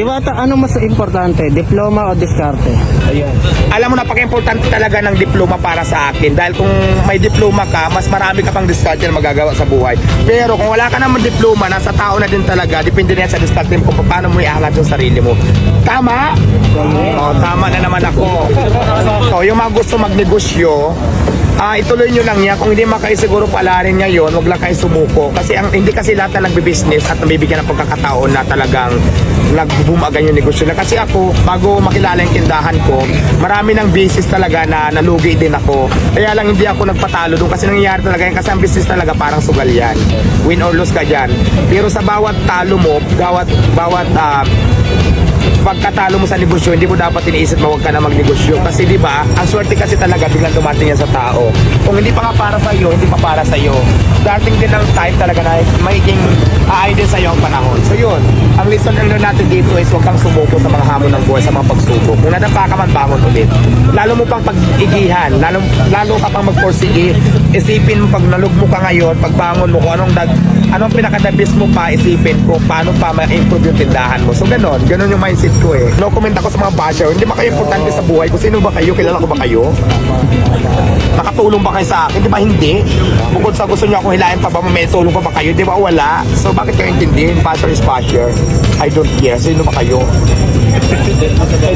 Diwata, ano mas importante, diploma o diskarte? Ayun. Alam mo, napaka-importante talaga ng diploma para sa akin. Dahil kung may diploma ka, mas marami ka pang diskarte na magagawa sa buhay. Pero kung wala ka naman diploma, nasa tao na din talaga, depende na yan sa diskarte mo kung paano mo iangat yung sarili mo. Tama? Oo, tama na naman ako. So, yung mga gusto magnegosyo, ituloy nyo lang yan. Kung hindi makaisiguro palarin ngayon, wag lang kayo sumuko. Kasi hindi kasi lahat na nagbe-business at nabibigyan ng pagkakataon na talagang nagbubumagan yung negosyo na. Kasi ako, bago makilala yung tindahan ko, marami ng business talaga na nalugi din ako. Kaya lang hindi ako nagpatalo doon kasi nangyayari talaga yan. Kasi ang business talaga parang sugal yan. Win or lose ka dyan. Pero sa bawat talo mo, bawat pagkatalo mo sa negosyo, hindi mo dapat iniisip na huwag ka na magnegosyo. Kasi di ba, ang swerte kasi talaga biglang dumating yan sa tao. Kung hindi pa nga para sa iyo, hindi pa para sa iyo. Dating din ang time talaga na magiging aay din sa iyo ang panahon. So yun, ang lesson and learn natin dito is huwag kang sumuko sa mga hamon ng buhay, sa mga pagsubok. Kung nadapa ka man, bangon ulit. Lalo mo pang pag-igihan, lalo ka pang magporsige. Isipin mo pag nalugmo ka ngayon, pagbangon mo kung anong pinaka-the-best mo pa, isipin ko paano pa ma-improve yung tindahan mo. So ganon yung mindset ko eh. No comment ako sa mga basher, hindi ba kayo importante sa buhay? Kung sino ba kayo, kilala ko ba kayo? Nakatulong ba kayo sa akin? Di ba hindi? Bukod sa gusto nyo akong hilahin pa ba, may tulong pa ba kayo? Di ba wala? So bakit kayo intindihin? Basher is basher. I don't care. Sino ba kayo?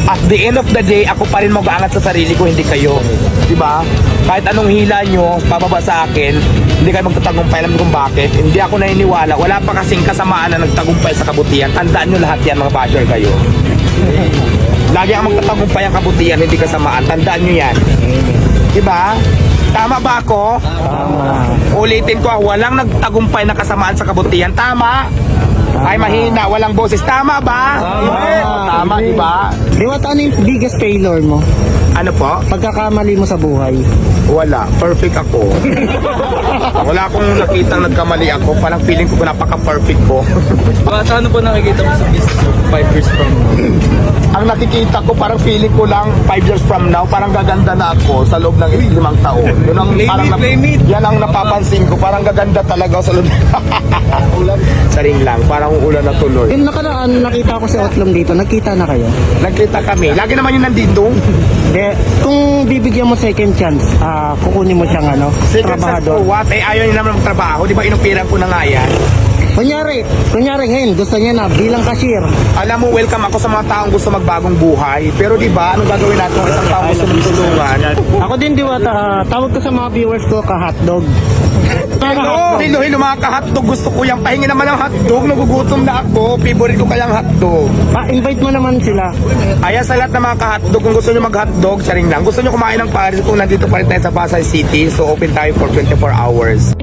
At the end of the day, ako pa rin mag-aangat sa sarili ko, hindi kayo. Di ba? Kahit anong hila nyo, pababa sa akin, hindi kayo magtatagumpay. Alam kung bakit? Hindi ako naniniwala. Wala pa kasing kasamaan na nagtagumpay sa kabutihan. Tandaan nyo lahat yan, mga basher kayo. Lagi ang magtatagumpay ang kabutihan, hindi kasamaan. Tandaan nyo yan. Diba? Tama ba ako? Tama. Ulitin ko, walang nagtagumpay na kasamaan sa kabutihan. Tama? Ay mahina, walang boses. Tama ba? Tama, diba? Diwata, ano yung biggest failure mo? Ano po? Pagkakamali mo sa buhay? Wala. Perfect ako. Wala akong nakita nagkamali ako. Parang feeling ko napaka-perfect ko. Ano po nakikita mo sa business 5 years from now? Ang nakikita ko, parang feeling ko lang 5 years from now, parang gaganda na ako sa loob ng 5 taon. Yun ang parang yan ang napapansin ko, parang gaganda talaga ako sa loob. Saring lang, parang uulan na tuloy. Yung nakaraan, nakita ko si Otlong dito, nagkita na kayo? Nagkita kami. Lagi naman yun nandito. Kung bibigyan mo second chance, kukunin mo siyang Second chance trabahador. ko, what? Ayaw niya naman magtrabaho. Di ba inupiran ko na nga yan? Kunyari ngayon, gusto niya na bilang cashier. Alam mo, welcome ako sa mga taong gusto magbagong buhay. Pero di ba, anong gagawin natin kung isang taong gusto magtulungan? Ako din, Diwata, tawag ko sa mga viewers ko, ka-hotdog. Hello, mga ka-hotdog. Gusto ko yung pahingi naman ng hotdog. Nagugutom na ako. Favorite ko kayang hotdog. Invite mo naman sila. Ayan sa lahat ng mga ka-hotdog, kung gusto nyo mag-hotdog, charing lang. Gusto nyo kumain ng Paris, kung nandito pa rin tayo sa Pasay City, so open tayo for 24 hours.